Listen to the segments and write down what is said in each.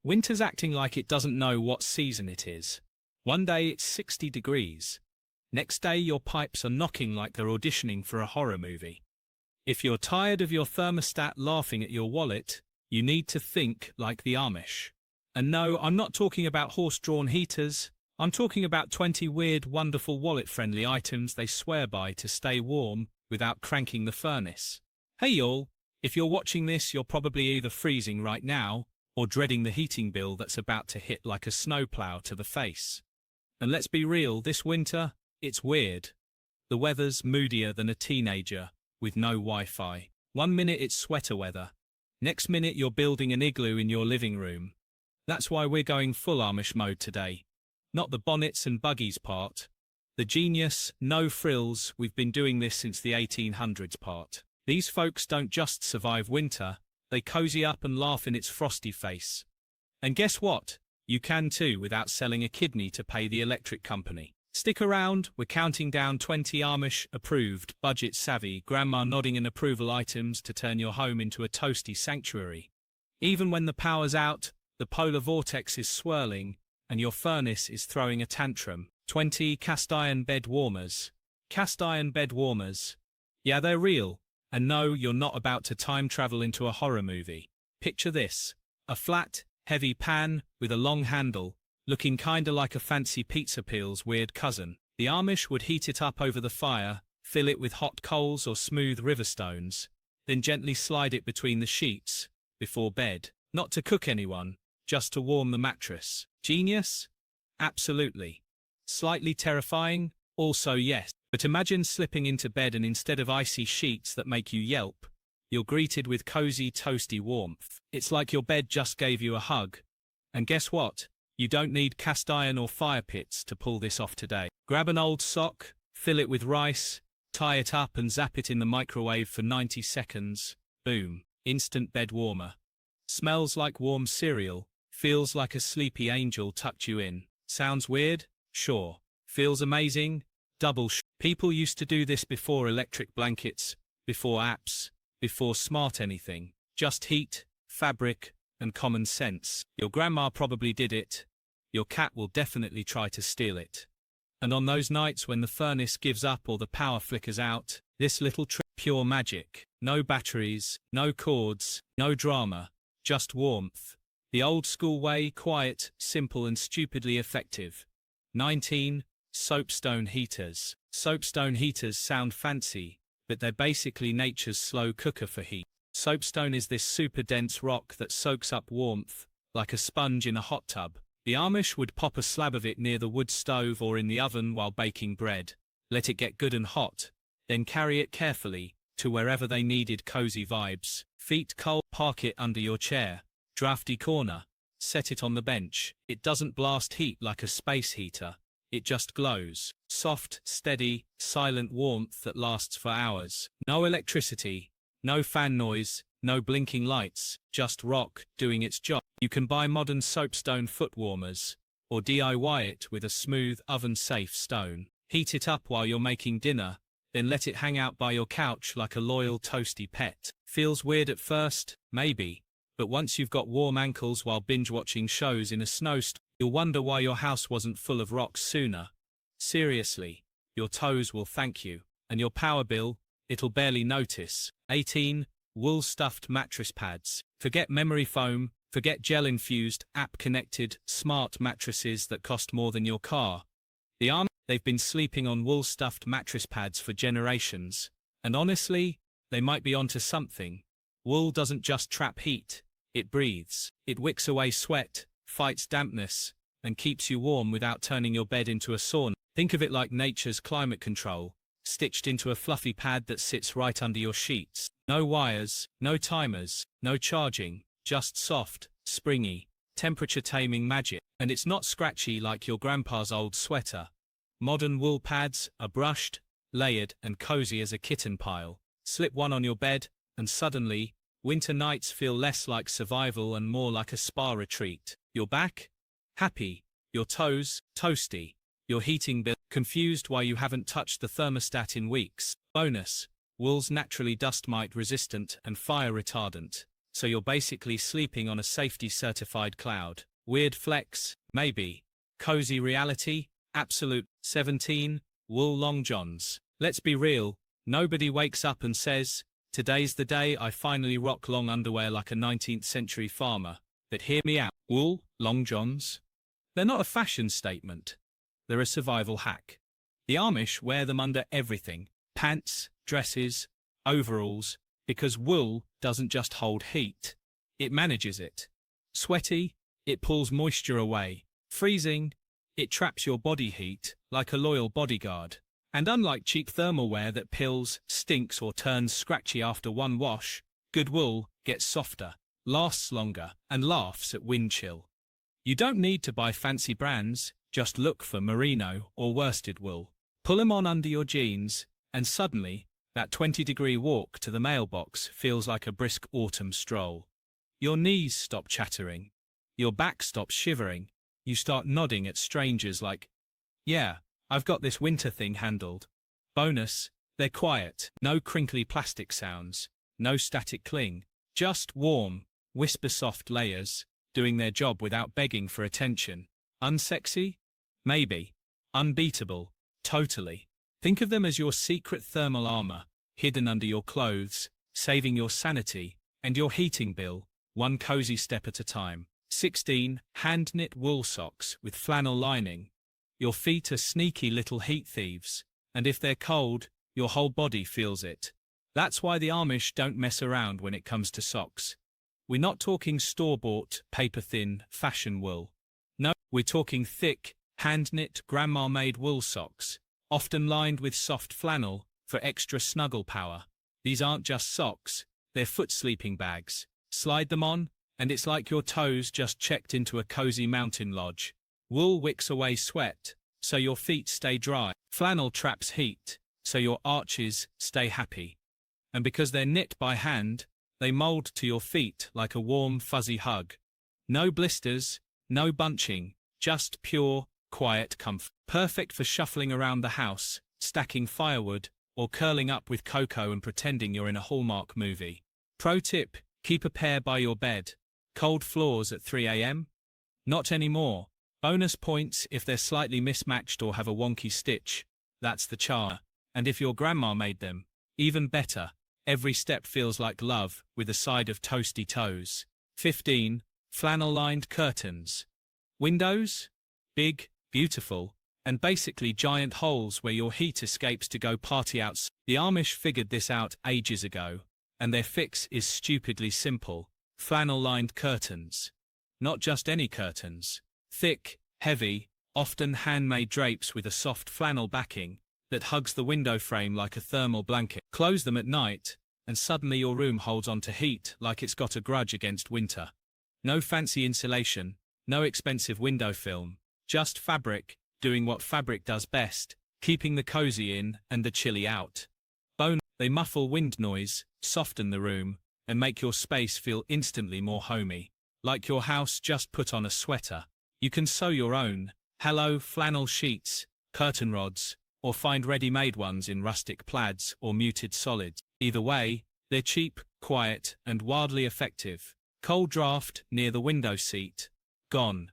Winter's acting like it doesn't know what season it is. One day it's 60 degrees. Next day your pipes are knocking like they're auditioning for a horror movie. If you're tired of your thermostat laughing at your wallet, you need to think like the Amish. And no, I'm not talking about horse-drawn heaters. I'm talking about 20 weird, wonderful wallet-friendly items they swear by to stay warm without cranking the furnace. Hey y'all, if you're watching this, you're probably either freezing right now or dreading the heating bill that's about to hit like a snowplow to the face. And let's be real, this winter, it's weird. The weather's moodier than a teenager with no Wi-Fi. One minute it's sweater weather. Next minute you're building an igloo in your living room. That's why we're going full Amish mode today. Not the bonnets and buggies part. The genius, no frills, we've been doing this since the 1800s part. These folks don't just survive winter, they cozy up and laugh in its frosty face. And guess what? You can too without selling a kidney to pay the electric company. Stick around, we're counting down 20 Amish-approved, budget-savvy, grandma-nodding in approval items to turn your home into a toasty sanctuary. Even when the power's out, the polar vortex is swirling, and your furnace is throwing a tantrum. 20 cast-iron bed warmers. Cast-iron bed warmers. Yeah, they're real. And no, you're not about to time travel into a horror movie. Picture this. A flat, heavy pan with a long handle, looking kinda like a fancy pizza peel's weird cousin. The Amish would heat it up over the fire, fill it with hot coals or smooth river stones, then gently slide it between the sheets, before bed. Not to cook anyone, just to warm the mattress. Genius? Absolutely. Slightly terrifying? Also yes. But imagine slipping into bed and instead of icy sheets that make you yelp, you're greeted with cozy, toasty warmth. It's like your bed just gave you a hug. And guess what? You don't need cast iron or fire pits to pull this off today. Grab an old sock, fill it with rice, tie it up and zap it in the microwave for 90 seconds. Boom. Instant bed warmer. Smells like warm cereal. Feels like a sleepy angel tucked you in. Sounds weird? Sure. Feels amazing? Double sh. People used to do this before electric blankets, before apps, before smart anything. Just heat, fabric, and common sense. Your grandma probably did it. Your cat will definitely try to steal it. And on those nights when the furnace gives up or the power flickers out, this little trick, pure magic. No batteries, no cords, no drama, just warmth. The old school way, quiet, simple and stupidly effective. 19. Soapstone heaters. Soapstone heaters sound fancy, but they're basically nature's slow cooker for heat. Soapstone is this super dense rock that soaks up warmth, like a sponge in a hot tub. The Amish would pop a slab of it near the wood stove or in the oven while baking bread, let it get good and hot, then carry it carefully to wherever they needed cozy vibes. Feet cold, park it under your chair. Drafty corner, set it on the bench. It doesn't blast heat like a space heater. It just glows. Soft, steady, silent warmth that lasts for hours. No electricity, no fan noise, no blinking lights, just rock doing its job. You can buy modern soapstone foot warmers, or DIY it with a smooth, oven-safe stone. Heat it up while you're making dinner, then let it hang out by your couch like a loyal, toasty pet. Feels weird at first? Maybe. But once you've got warm ankles while binge-watching shows in a snowstorm, you'll wonder why your house wasn't full of rocks sooner. Seriously, your toes will thank you. And your power bill, it'll barely notice. 18. Wool-stuffed mattress pads. Forget memory foam, forget gel-infused, app-connected, smart mattresses that cost more than your car. The Amish, they've been sleeping on wool-stuffed mattress pads for generations. And honestly, they might be onto something. Wool doesn't just trap heat, it breathes. It wicks away sweat, fights dampness, and keeps you warm without turning your bed into a sauna. Think of it like nature's climate control, stitched into a fluffy pad that sits right under your sheets. No wires, no timers, no charging, just soft, springy, temperature-taming magic. And it's not scratchy like your grandpa's old sweater. Modern wool pads are brushed, layered, and cozy as a kitten pile. Slip one on your bed, and suddenly, winter nights feel less like survival and more like a spa retreat. Your back? Happy. Your toes? Toasty. Your heating bill? Confused why you haven't touched the thermostat in weeks. Bonus. Wool's naturally dust mite resistant and fire retardant. so you're basically sleeping on a safety-certified cloud. Weird flex? Maybe. Cozy reality? Absolute. 17. Wool long johns. Let's be real, nobody wakes up and says, "Today's the day I finally rock long underwear like a 19th century farmer." But hear me out. Wool long johns? They're not a fashion statement. They're a survival hack. The Amish wear them under everything: pants, dresses, overalls, because wool doesn't just hold heat, it manages it. Sweaty, it pulls moisture away. Freezing, it traps your body heat like a loyal bodyguard. And unlike cheap thermal wear that pills, stinks or turns scratchy after one wash, good wool gets softer, lasts longer, and laughs at wind chill. You don't need to buy fancy brands, just look for merino or worsted wool. Pull them on under your jeans, and suddenly, that 20-degree walk to the mailbox feels like a brisk autumn stroll. Your knees stop chattering. Your back stops shivering. You start nodding at strangers like, "Yeah, I've got this winter thing handled." Bonus, they're quiet. No crinkly plastic sounds. No static cling. Just warm, whisper-soft layers, doing their job without begging for attention. Unsexy? Maybe. Unbeatable? Totally. Think of them as your secret thermal armor, hidden under your clothes, saving your sanity and your heating bill, one cozy step at a time. 16. Hand-knit wool socks with flannel lining. Your feet are sneaky little heat thieves, and if they're cold, your whole body feels it. That's why the Amish don't mess around when it comes to socks. We're not talking store-bought, paper-thin, fashion wool. No, we're talking thick, hand-knit, grandma-made wool socks, often lined with soft flannel for extra snuggle power. These aren't just socks, they're foot sleeping bags. Slide them on, and it's like your toes just checked into a cozy mountain lodge. Wool wicks away sweat, so your feet stay dry. Flannel traps heat, so your arches stay happy. And because they're knit by hand, they mold to your feet like a warm, fuzzy hug. No blisters, no bunching, just pure, quiet comfort. Perfect for shuffling around the house, stacking firewood, or curling up with cocoa and pretending you're in a Hallmark movie. Pro tip, keep a pair by your bed. Cold floors at 3 a.m? Not anymore. Bonus points if they're slightly mismatched or have a wonky stitch. That's the charm. And if your grandma made them, even better. Every step feels like love, with a side of toasty toes. 15. Flannel-lined curtains. Windows? Big, beautiful, and basically giant holes where your heat escapes to go party outside. The Amish figured this out ages ago, and their fix is stupidly simple. Flannel-lined curtains. Not just any curtains. Thick, heavy, often handmade drapes with a soft flannel backing that hugs the window frame like a thermal blanket. Close them at night, and suddenly your room holds on to heat like it's got a grudge against winter. No fancy insulation, no expensive window film, just fabric, doing what fabric does best, keeping the cozy in and the chilly out. They muffle wind noise, soften the room, and make your space feel instantly more homey, like your house just put on a sweater. You can sew your own, hello flannel sheets, curtain rods, or find ready-made ones in rustic plaids or muted solids. Either way, they're cheap, quiet, and wildly effective. Cold draft near the window seat? Gone.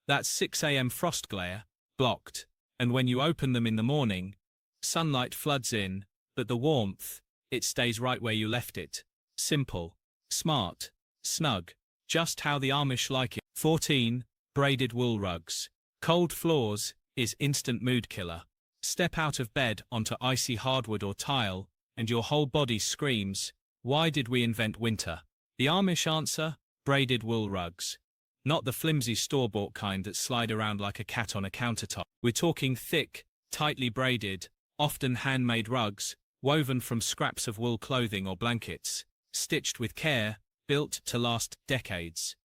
That 6 a.m. frost glare? Blocked. And when you open them in the morning, sunlight floods in, but the warmth, it stays right where you left it. Simple, smart, snug, just how the Amish like it. 14. Braided wool rugs. Cold floors is instant mood killer. Step out of bed onto icy hardwood or tile, and your whole body screams, "Why did we invent winter?" The Amish answer? Braided wool rugs. Not the flimsy store-bought kind that slide around like a cat on a countertop. We're talking thick, tightly braided, often handmade rugs, woven from scraps of wool clothing or blankets, stitched with care, built to last decades.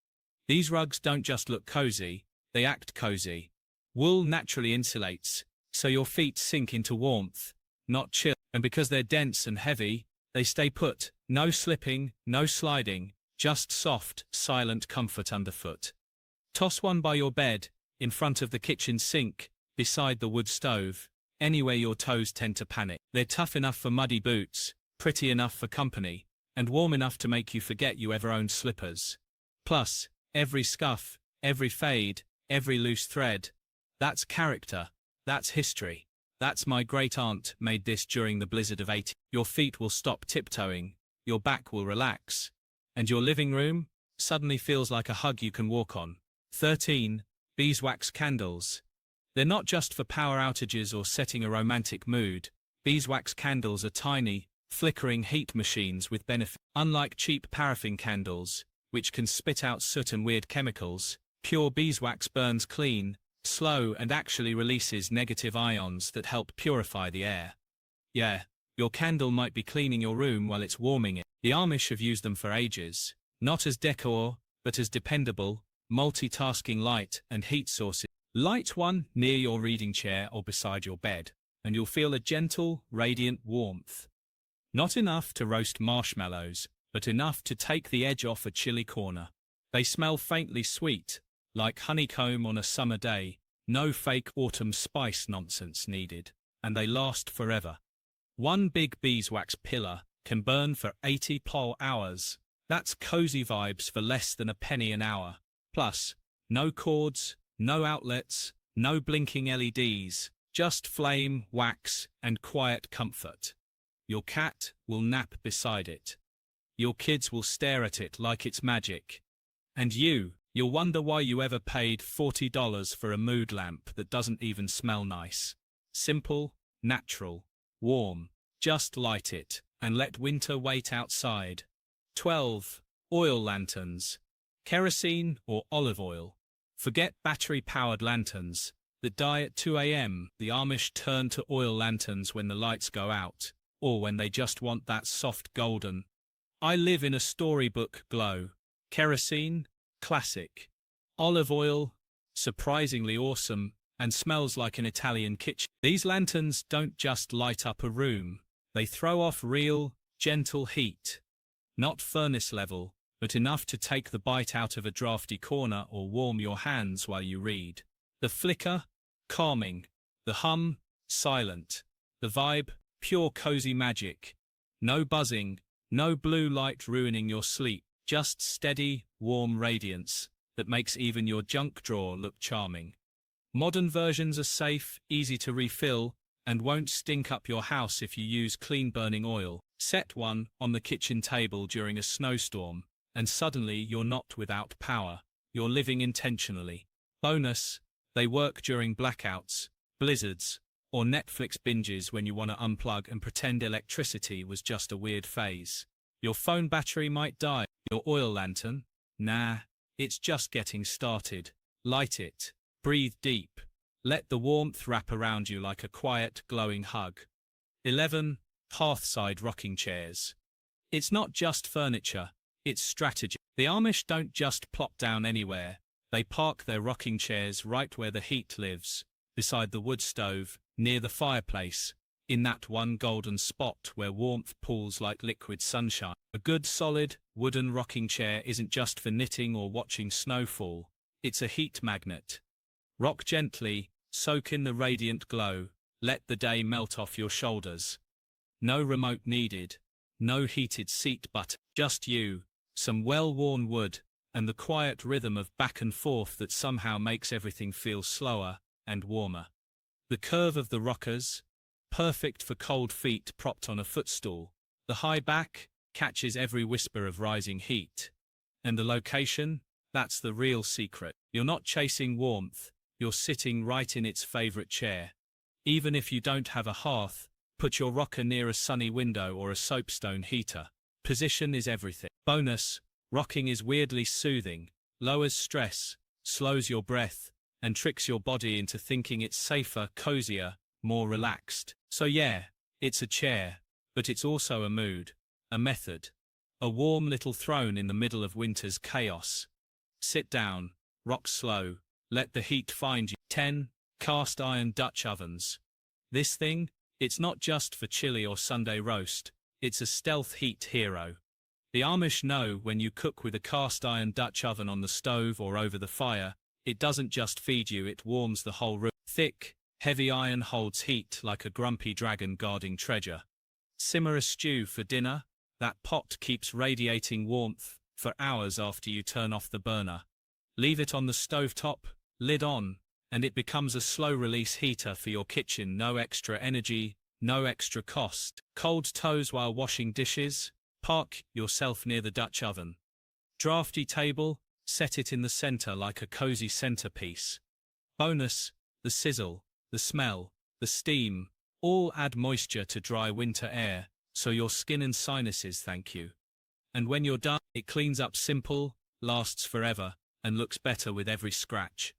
These rugs don't just look cozy, they act cozy. Wool naturally insulates, so your feet sink into warmth, not chill. And because they're dense and heavy, they stay put. No slipping, no sliding, just soft, silent comfort underfoot. Toss one by your bed, in front of the kitchen sink, beside the wood stove, anywhere your toes tend to panic. They're tough enough for muddy boots, pretty enough for company, and warm enough to make you forget you ever owned slippers. Plus, every scuff, every fade, every loose thread, that's character, that's history. That's my great-aunt made this during the blizzard of 80. Your feet will stop tiptoeing, your back will relax, and your living room suddenly feels like a hug you can walk on. 13. Beeswax candles. They're not just for power outages or setting a romantic mood. Beeswax candles are tiny, flickering heat machines with benefit. Unlike cheap paraffin candles, which can spit out soot and weird chemicals, pure beeswax burns clean, slow, and actually releases negative ions that help purify the air. Yeah, your candle might be cleaning your room while it's warming it. The Amish have used them for ages, not as decor, but as dependable, multitasking light and heat sources. Light one near your reading chair or beside your bed, and you'll feel a gentle, radiant warmth. Not enough to roast marshmallows, but enough to take the edge off a chilly corner. They smell faintly sweet, like honeycomb on a summer day, no fake autumn spice nonsense needed, and they last forever. One big beeswax pillar can burn for 80 pole hours. That's cozy vibes for less than a penny an hour. Plus, no cords, no outlets, no blinking LEDs, just flame, wax, and quiet comfort. Your cat will nap beside it. Your kids will stare at it like it's magic. And you'll wonder why you ever paid $40 for a mood lamp that doesn't even smell nice. Simple, natural, warm. Just light it, and let winter wait outside. 12. Oil lanterns. Kerosene or olive oil. Forget battery-powered lanterns that die at 2 a.m. The Amish turn to oil lanterns when the lights go out, or when they just want that soft golden, I live in a storybook glow. Kerosene, classic. Olive oil, surprisingly awesome, and smells like an Italian kitchen. These lanterns don't just light up a room, they throw off real, gentle heat. Not furnace level, but enough to take the bite out of a drafty corner or warm your hands while you read. The flicker, calming. The hum, silent. The vibe, pure cozy magic. No buzzing, no blue light ruining your sleep. Just steady, warm radiance that makes even your junk drawer look charming. Modern versions are safe, easy to refill, and won't stink up your house if you use clean-burning oil. Set one on the kitchen table during a snowstorm, and suddenly you're not without power. You're living intentionally. Bonus, they work during blackouts, blizzards, or Netflix binges when you want to unplug and pretend electricity was just a weird phase. Your phone battery might die. Your oil lantern? Nah, it's just getting started. Light it. Breathe deep. Let the warmth wrap around you like a quiet, glowing hug. 11. Hearthside rocking chairs. It's not just furniture, it's strategy. The Amish don't just plop down anywhere. They park their rocking chairs right where the heat lives, beside the wood stove, near the fireplace, in that one golden spot where warmth pools like liquid sunshine. A good solid, wooden rocking chair isn't just for knitting or watching snowfall, it's a heat magnet. Rock gently, soak in the radiant glow, let the day melt off your shoulders. No remote needed, no heated seat button, just you, some well-worn wood, and the quiet rhythm of back and forth that somehow makes everything feel slower and warmer. The curve of the rockers, perfect for cold feet propped on a footstool. The high back catches every whisper of rising heat. And the location, that's the real secret. You're not chasing warmth, you're sitting right in its favorite chair. Even if you don't have a hearth, put your rocker near a sunny window or a soapstone heater. Position is everything. Bonus, rocking is weirdly soothing, lowers stress, slows your breath, and tricks your body into thinking it's safer, cozier, more relaxed. So yeah, it's a chair, but it's also a mood, a method, a warm little throne in the middle of winter's chaos. Sit down, rock slow, let the heat find you. 10. Cast iron Dutch ovens. This thing, it's not just for chili or Sunday roast, it's a stealth heat hero. The Amish know when you cook with a cast iron Dutch oven on the stove or over the fire, it doesn't just feed you, it warms the whole room. Thick, heavy iron holds heat like a grumpy dragon guarding treasure. Simmer a stew for dinner, That pot keeps radiating warmth for hours after you turn off the burner. Leave it on the stovetop, lid on, and it becomes a slow-release heater for your kitchen. No extra energy, no extra cost. Cold toes while washing dishes? Park yourself near the Dutch oven. Drafty table? Set it in the center like a cozy centerpiece. Bonus, the sizzle, the smell, the steam, all add moisture to dry winter air, so your skin and sinuses thank you. And when you're done, it cleans up simple, lasts forever, and looks better with every scratch.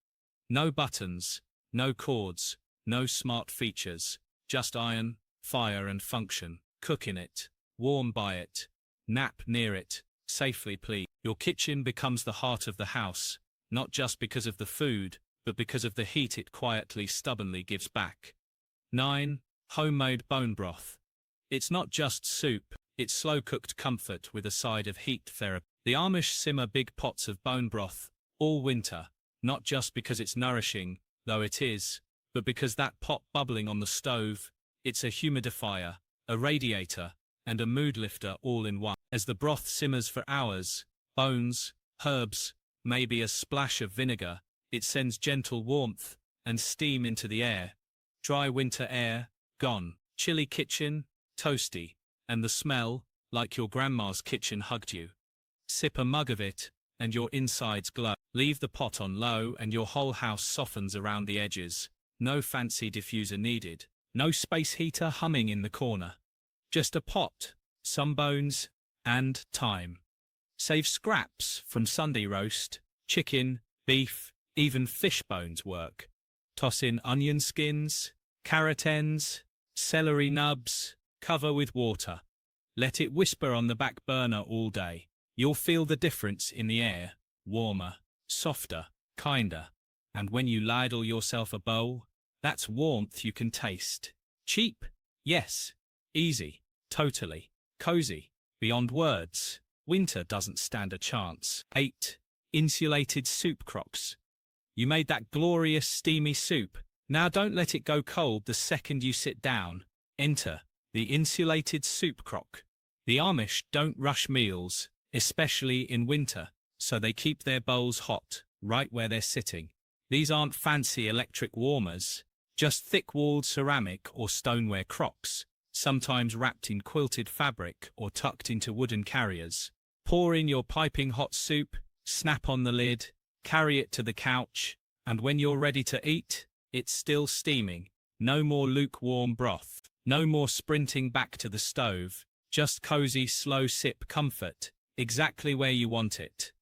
No buttons, no cords, no smart features, just iron, fire and function. Cook in it, warm by it, nap near it, safely please. Your kitchen becomes the heart of the house, not just because of the food, but because of the heat it quietly, stubbornly gives back. 9. Homemade bone broth. It's not just soup, it's slow-cooked comfort with a side of heat therapy. The Amish simmer big pots of bone broth all winter, not just because it's nourishing, though it is, but because that pot bubbling on the stove, it's a humidifier, a radiator, and a mood lifter all in one. As the broth simmers for hours, bones, herbs, maybe a splash of vinegar, it sends gentle warmth and steam into the air. Dry winter air, gone. Chilly kitchen, toasty, and the smell, like your grandma's kitchen hugged you. Sip a mug of it, and your insides glow. Leave the pot on low and your whole house softens around the edges. No fancy diffuser needed. No space heater humming in the corner. Just a pot, some bones, and time. Save scraps from Sunday roast, chicken, beef, even fish bones work. Toss in onion skins, carrot ends, celery nubs, cover with water. Let it whisper on the back burner all day. You'll feel the difference in the air, warmer, softer, kinder. And when you ladle yourself a bowl, that's warmth you can taste. Cheap? Yes. Easy. Totally. Cozy. Beyond words. Winter doesn't stand a chance. 8. Insulated soup crocks. You made that glorious steamy soup. Now don't let it go cold the second you sit down. Enter the insulated soup crock. The Amish don't rush meals, especially in winter, so they keep their bowls hot, right where they're sitting. These aren't fancy electric warmers, just thick-walled ceramic or stoneware crocks, sometimes wrapped in quilted fabric or tucked into wooden carriers. Pour in your piping hot soup, snap on the lid, carry it to the couch, and when you're ready to eat, it's still steaming. No more lukewarm broth, no more sprinting back to the stove, just cozy, slow sip comfort, exactly where you want it.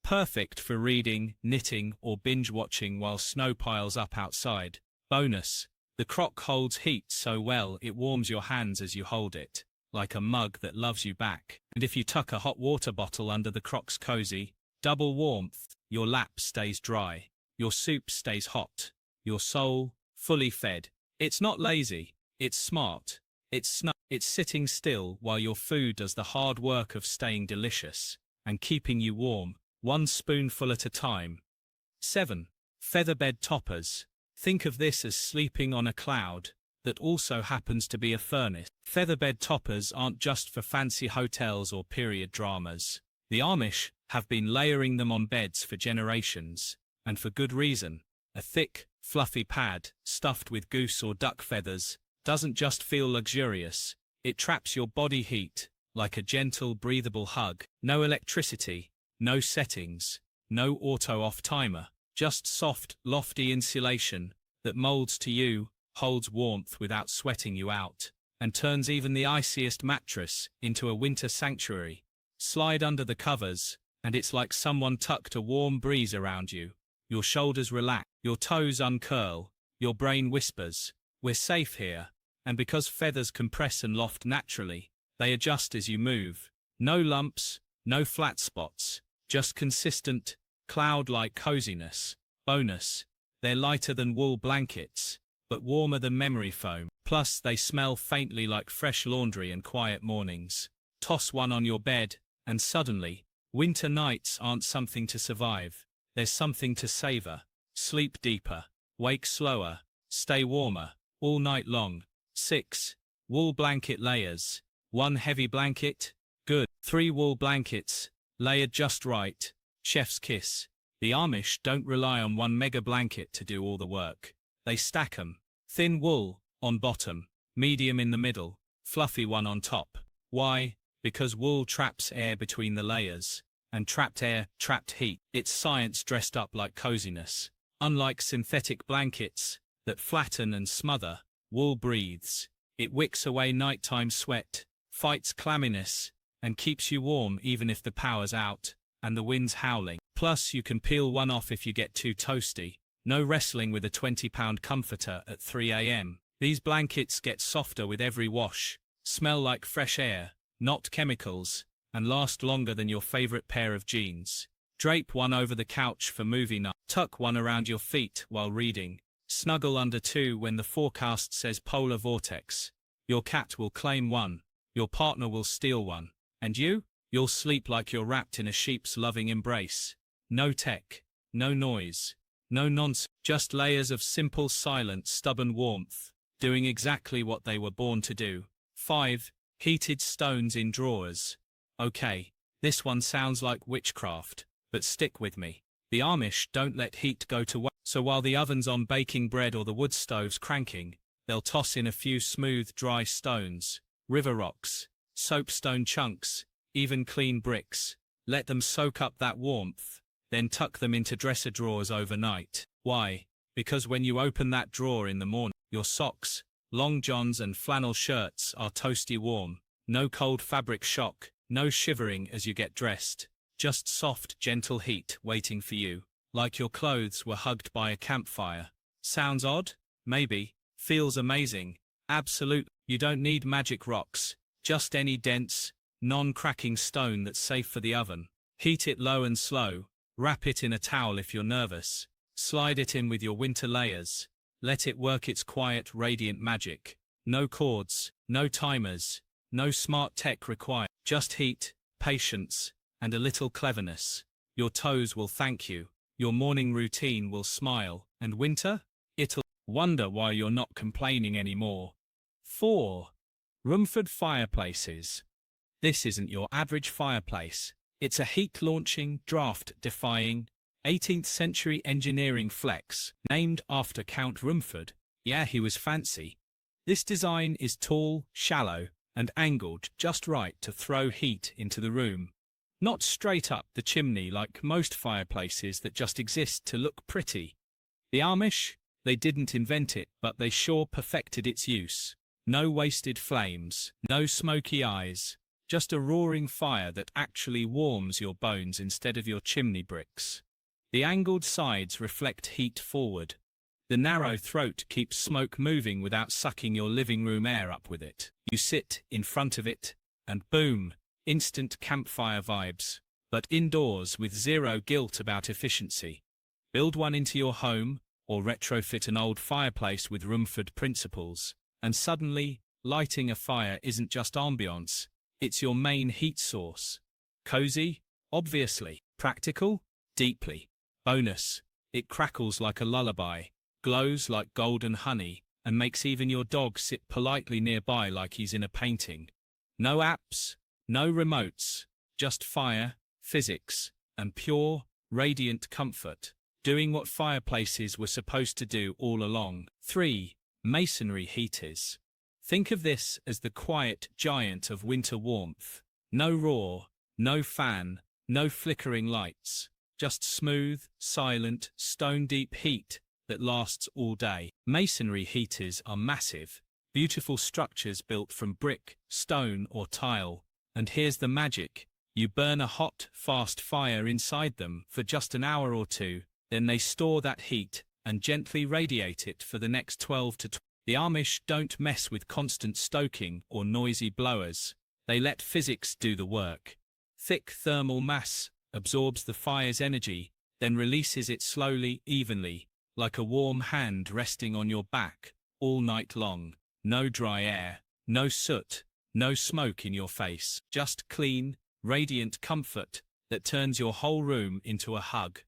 Perfect for reading, knitting, or binge-watching while snow piles up outside. Bonus, the crock holds heat so well it warms your hands as you hold it, like a mug that loves you back. And if you tuck a hot water bottle under the crock's cozy, double warmth, your lap stays dry, your soup stays hot, your soul fully fed. It's not lazy, it's smart, it's sitting still while your food does the hard work of staying delicious and keeping you warm, one spoonful at a time. 7. Featherbed toppers. Think of this as sleeping on a cloud that also happens to be a furnace. Featherbed toppers aren't just for fancy hotels or period dramas. The Amish have been layering them on beds for generations, and for good reason. A thick, fluffy pad, stuffed with goose or duck feathers, doesn't just feel luxurious, it traps your body heat, like a gentle, breathable hug. No electricity, no settings, no auto-off timer, just soft, lofty insulation that molds to you, holds warmth without sweating you out, and turns even the iciest mattress into a winter sanctuary. Slide under the covers, and it's like someone tucked a warm breeze around you. Your shoulders relax, your toes uncurl, your brain whispers, "We're safe here." And because feathers compress and loft naturally, they adjust as you move. No lumps, no flat spots, just consistent, cloud-like coziness. Bonus, they're lighter than wool blankets, but warmer than memory foam. Plus, they smell faintly like fresh laundry and quiet mornings. Toss one on your bed, and suddenly, winter nights aren't something to survive. There's something to savor. Sleep deeper, wake slower, stay warmer, all night long. 6. Wool blanket layers. One heavy blanket, Good. 3 wool blankets, layered just right. Chef's kiss. The Amish don't rely on one mega blanket to do all the work. They stack 'em. Thin wool, on bottom, medium in the middle, fluffy one on top. Why? Because wool traps air between the layers. And trapped air, trapped heat. It's science dressed up like coziness. Unlike synthetic blankets that flatten and smother, wool breathes. It wicks away nighttime sweat, fights clamminess, and keeps you warm even if the power's out and the wind's howling. Plus, you can peel one off if you get too toasty. No wrestling with a 20-pound comforter at 3 a.m. These blankets get softer with every wash, smell like fresh air, not chemicals, and last longer than your favorite pair of jeans. Drape one over the couch for movie night. Tuck one around your feet while reading. Snuggle under 2 when the forecast says polar vortex. Your cat will claim one. Your partner will steal one. And you'll sleep like you're wrapped in a sheep's loving embrace. No tech, no noise, no nonsense, just layers of simple, silent, stubborn warmth, doing exactly what they were born to do. 5. Heated stones in drawers. Okay, this one sounds like witchcraft, but stick with me. The Amish don't let heat go to waste, so while the oven's on baking bread or the wood stove's cranking, they'll toss in a few smooth, dry stones, river rocks, soapstone chunks, even clean bricks. Let them soak up that warmth, then tuck them into dresser drawers overnight. Why? Because when you open that drawer in the morning, your socks, long johns and flannel shirts are toasty warm. No cold fabric shock, no shivering as you get dressed. Just soft, gentle heat waiting for you, like your clothes were hugged by a campfire. Sounds odd? Maybe. Feels amazing. Absolute. You don't need magic rocks, just any dense, non-cracking stone that's safe for the oven. Heat it low and slow. Wrap it in a towel if you're nervous. Slide it in with your winter layers. Let it work its quiet, radiant magic. No cords, no timers, no smart tech required. Just heat, patience, and a little cleverness. Your toes will thank you. Your morning routine will smile. And winter? It'll wonder why you're not complaining anymore. 4. Rumford fireplaces. This isn't your average fireplace. It's a heat-launching, draft-defying, 18th century engineering flex, named after Count Rumford. Yeah, he was fancy. This design is tall, shallow, and angled just right to throw heat into the room. Not straight up the chimney like most fireplaces that just exist to look pretty. The Amish, they didn't invent it, but they sure perfected its use. No wasted flames, no smoky eyes, just a roaring fire that actually warms your bones instead of your chimney bricks. The angled sides reflect heat forward. The narrow throat keeps smoke moving without sucking your living room air up with it. You sit in front of it, and boom, instant campfire vibes, but indoors with zero guilt about efficiency. Build one into your home, or retrofit an old fireplace with Rumford principles, and suddenly, lighting a fire isn't just ambiance, it's your main heat source. Cozy? Obviously. Practical? Deeply. Bonus, it crackles like a lullaby, glows like golden honey, and makes even your dog sit politely nearby like he's in a painting. No apps, no remotes, just fire, physics, and pure, radiant comfort, doing what fireplaces were supposed to do all along. 3. Masonry heaters. Think of this as the quiet giant of winter warmth. No roar, no fan, no flickering lights. Just smooth, silent, stone-deep heat that lasts all day. Masonry heaters are massive, beautiful structures built from brick, stone, or tile. And here's the magic. You burn a hot, fast fire inside them for just an hour or two, then they store that heat and gently radiate it for the next 12 to 20. The Amish don't mess with constant stoking or noisy blowers. They let physics do the work. Thick thermal mass absorbs the fire's energy, then releases it slowly, evenly, like a warm hand resting on your back, all night long. No dry air, no soot, no smoke in your face. Just clean, radiant comfort that turns your whole room into a hug.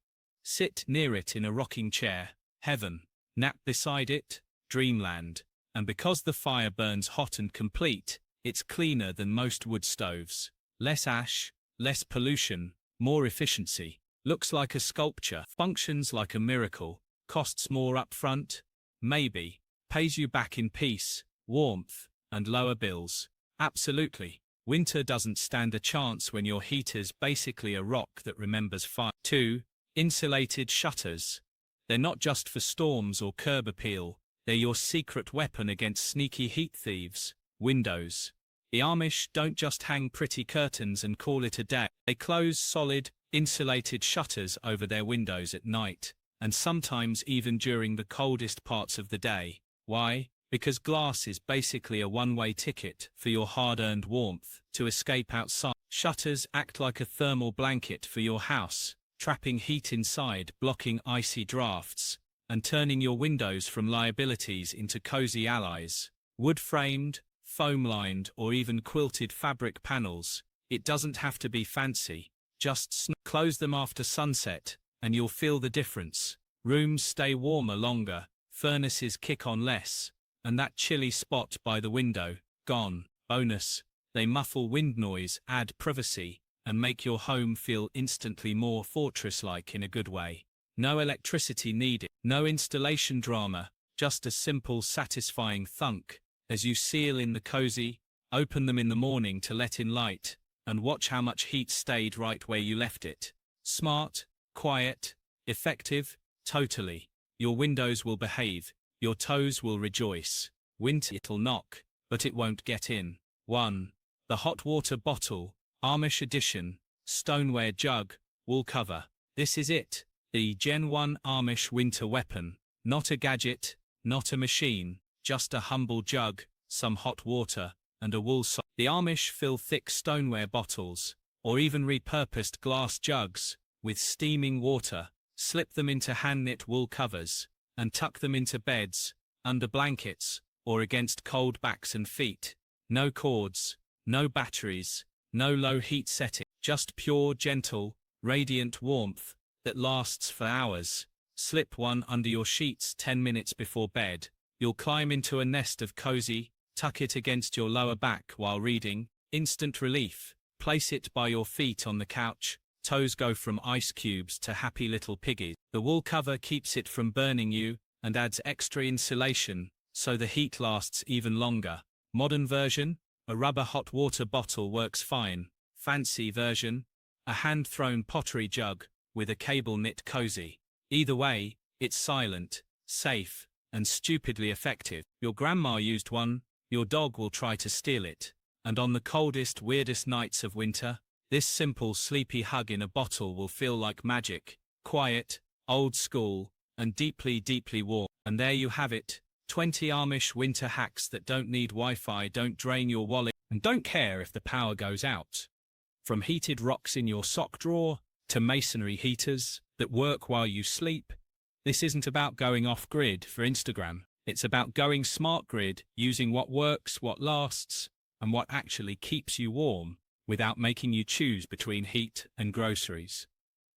Sit near it in a rocking chair, heaven. Nap beside it, dreamland. And because the fire burns hot and complete, it's cleaner than most wood stoves. Less ash, less pollution, more efficiency. Looks like a sculpture, functions like a miracle, costs more upfront, maybe, pays you back in peace, warmth, and lower bills. Absolutely. Winter doesn't stand a chance when your heater's basically a rock that remembers fire. 2. Insulated shutters. They're not just for storms or curb appeal, they're your secret weapon against sneaky heat thieves. Windows. The Amish don't just hang pretty curtains and call it a day. They close solid, insulated shutters over their windows at night, and sometimes even during the coldest parts of the day. Why? Because glass is basically a one-way ticket for your hard-earned warmth to escape outside. Shutters act like a thermal blanket for your house, trapping heat inside, blocking icy drafts, and turning your windows from liabilities into cozy allies. Wood-framed, foam-lined, or even quilted fabric panels. It doesn't have to be fancy. Just close them after sunset, and you'll feel the difference. Rooms stay warmer longer, furnaces kick on less, and that chilly spot by the window, gone. Bonus, they muffle wind noise, add privacy, and make your home feel instantly more fortress-like in a good way. No electricity needed, no installation drama, just a simple, satisfying thunk as you seal in the cozy, open them in the morning to let in light, and watch how much heat stayed right where you left it. Smart, quiet, effective, totally. Your windows will behave, your toes will rejoice. Winter, it'll knock, but it won't get in. 1. The hot water bottle, Amish edition, stoneware jug, wool cover. This is it, the Gen 1 Amish winter weapon. Not a gadget, not a machine, just a humble jug, some hot water, and a wool sock. The Amish fill thick stoneware bottles, or even repurposed glass jugs, with steaming water, slip them into hand-knit wool covers, and tuck them into beds, under blankets, or against cold backs and feet. No cords, no batteries, no low heat setting, just pure, gentle, radiant warmth that lasts for hours. Slip one under your sheets 10 minutes before bed. You'll climb into a nest of cozy, tuck it against your lower back while reading, instant relief. Place it by your feet on the couch, toes go from ice cubes to happy little piggies. The wool cover keeps it from burning you and adds extra insulation, so the heat lasts even longer. Modern version, a rubber hot water bottle works fine. Fancy version, a hand-thrown pottery jug with a cable-knit cozy. Either way, it's silent, safe, and stupidly effective. Your grandma used one, your dog will try to steal it. And on the coldest, weirdest nights of winter, this simple, sleepy hug in a bottle will feel like magic. Quiet, old school, and deeply, deeply warm. And there you have it. 20 Amish winter hacks that don't need Wi-Fi, don't drain your wallet, and don't care if the power goes out. From heated rocks in your sock drawer, to masonry heaters that work while you sleep, this isn't about going off-grid for Instagram. It's about going smart grid, using what works, what lasts, and what actually keeps you warm, without making you choose between heat and groceries.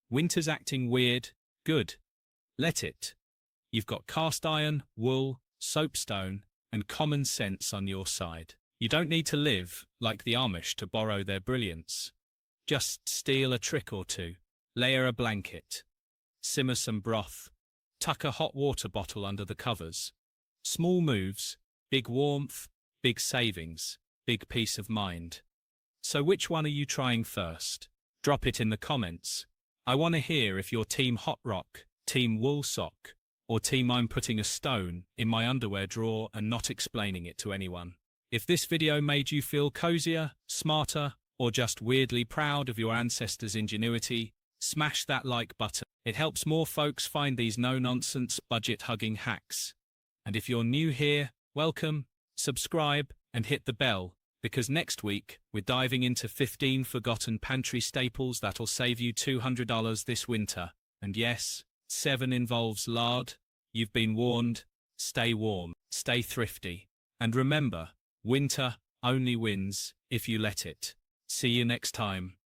Winter's acting weird, good. Let it. You've got cast iron, wool, soapstone, and common sense on your side. You don't need to live like the Amish to borrow their brilliance. Just steal a trick or two, layer a blanket, simmer some broth, tuck a hot water bottle under the covers. Small moves, big warmth, big savings, big peace of mind. So which one are you trying first? Drop it in the comments. I want to hear if you're team hot rock, team wool sock, or team I'm putting a stone in my underwear drawer and not explaining it to anyone. If this video made you feel cozier, smarter, or just weirdly proud of your ancestors' ingenuity, smash that like button. It helps more folks find these no-nonsense, budget-hugging hacks. And if you're new here, welcome, subscribe, and hit the bell, because next week, we're diving into 15 forgotten pantry staples that'll save you $200 this winter. And yes, 7 involves lard. You've been warned. Stay warm, stay thrifty. And remember, winter only wins if you let it. See you next time.